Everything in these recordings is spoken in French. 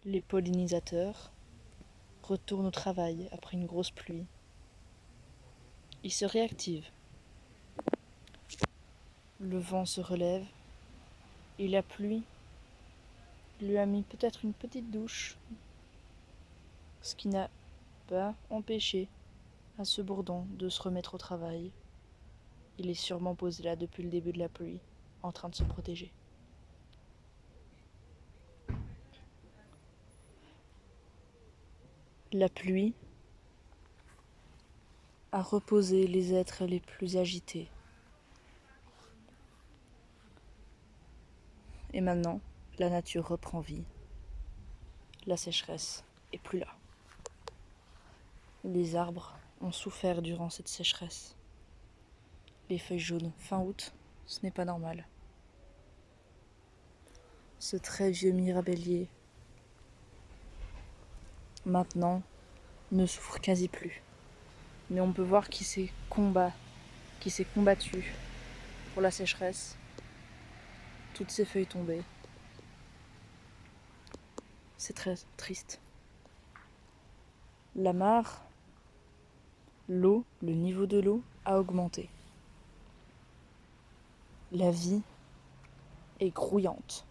Les pollinisateurs retournent au travail après une grosse pluie. Ils se réactivent. Le vent se relève et la pluie lui a mis peut-être une petite douche, ce qui n'a pas empêché à ce bourdon de se remettre au travail. Il est sûrement posé là depuis le début de la pluie, en train de se protéger. La pluie a reposé les êtres les plus agités. Et maintenant, la nature reprend vie. La sécheresse est plus là. Les arbres ont souffert durant cette sécheresse. Les feuilles jaunes fin août, ce n'est pas normal. Ce très vieux mirabellier, maintenant, ne souffre quasi plus. Mais on peut voir qu'il s'est combattu pour la sécheresse. Toutes ces feuilles tombées. C'est très triste. La mare, l'eau, le niveau de l'eau a augmenté. La vie est grouillante.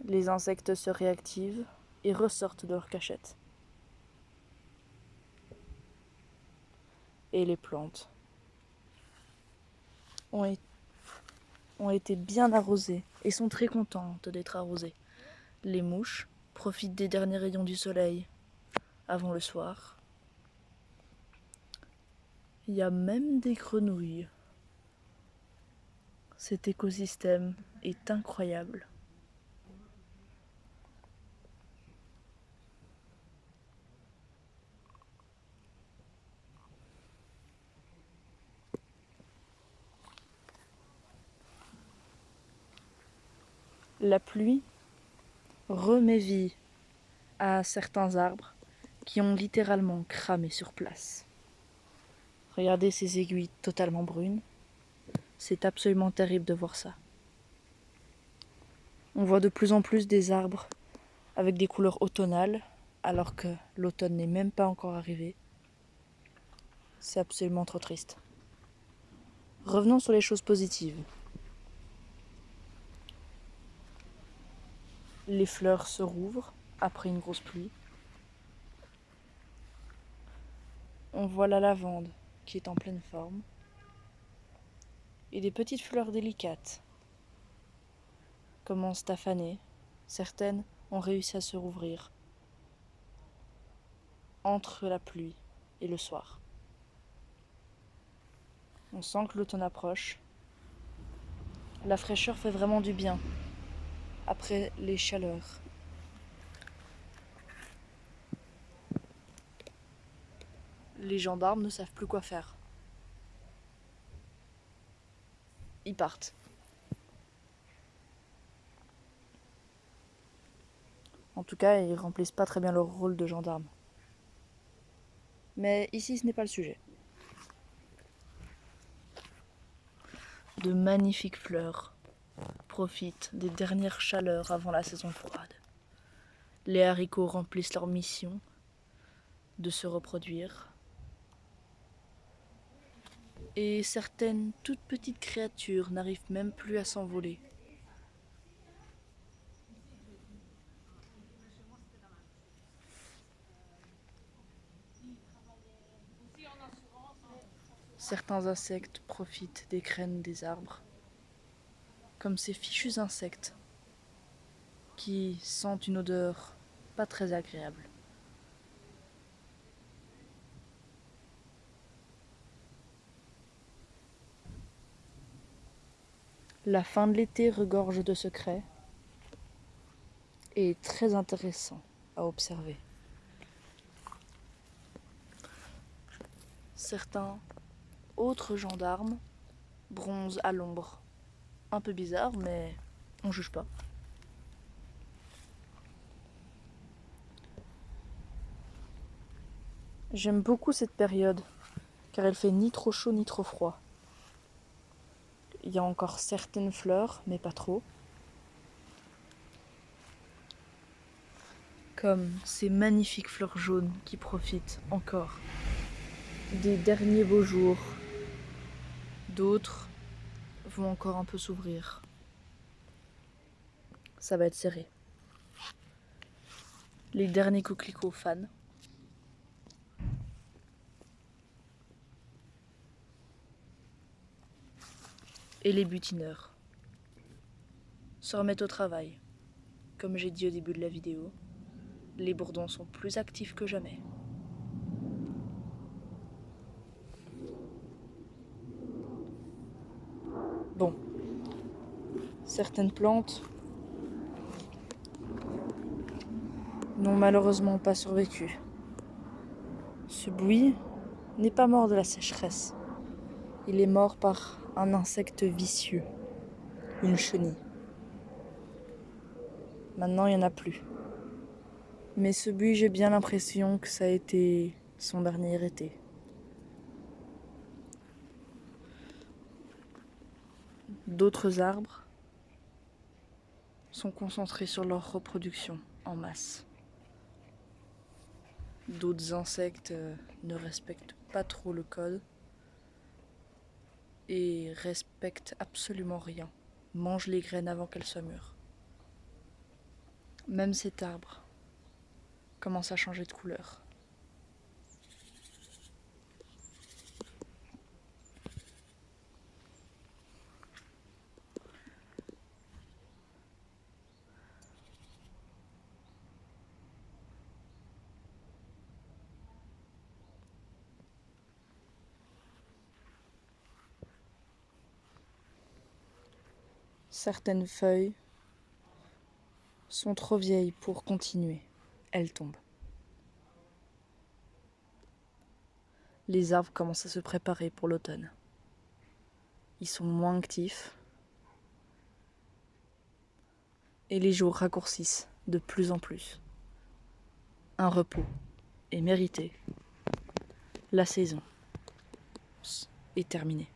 Les insectes se réactivent et ressortent de leur cachette. Et les plantes ont été bien arrosées et sont très contentes d'être arrosées. Les mouches profitent des derniers rayons du soleil avant le soir. Il y a même des grenouilles. Cet écosystème est incroyable. La pluie remet vie à certains arbres qui ont littéralement cramé sur place. Regardez ces aiguilles totalement brunes. C'est absolument terrible de voir ça. On voit de plus en plus des arbres avec des couleurs automnales, alors que l'automne n'est même pas encore arrivé. C'est absolument trop triste. Revenons sur les choses positives. Les fleurs se rouvrent après une grosse pluie. On voit la lavande qui est en pleine forme. Et des petites fleurs délicates commencent à faner. Certaines ont réussi à se rouvrir entre la pluie et le soir. On sent que l'automne approche. La fraîcheur fait vraiment du bien après les chaleurs. Les gendarmes ne savent plus quoi faire. Ils partent. En tout cas, ils remplissent pas très bien leur rôle de gendarme. Mais ici, ce n'est pas le sujet. De magnifiques fleurs profitent des dernières chaleurs avant la saison froide. Les haricots remplissent leur mission de se reproduire. Et certaines toutes petites créatures n'arrivent même plus à s'envoler. Certains insectes profitent des graines des arbres, comme ces fichus insectes qui sentent une odeur pas très agréable. La fin de l'été regorge de secrets et est très intéressant à observer. Certains autres gendarmes bronzent à l'ombre. Un peu bizarre, mais on juge pas. J'aime beaucoup cette période, car elle fait ni trop chaud ni trop froid. il y a encore certaines fleurs, mais pas trop. Comme ces magnifiques fleurs jaunes qui profitent encore des derniers beaux jours. D'autres vont encore un peu s'ouvrir. Ça va être serré. Les derniers coquelicots fanent. Et les butineurs se remettent au travail. Comme j'ai dit au début de la vidéo, les bourdons sont plus actifs que jamais. Bon, certaines plantes n'ont malheureusement pas survécu. Ce buis n'est pas mort de la sécheresse. Il est mort par un insecte vicieux, une chenille. Maintenant, il n'y en a plus. Mais ce buis, j'ai bien l'impression que ça a été son dernier été. D'autres arbres sont concentrés sur leur reproduction en masse. D'autres insectes ne respectent pas trop le code et respectent absolument rien. Mangent les graines avant qu'elles soient mûres. Même cet arbre commence à changer de couleur. Certaines feuilles sont trop vieilles pour continuer. Elles tombent. Les arbres commencent à se préparer pour l'automne. Ils sont moins actifs et les jours raccourcissent de plus en plus. Un repos est mérité. La saison est terminée.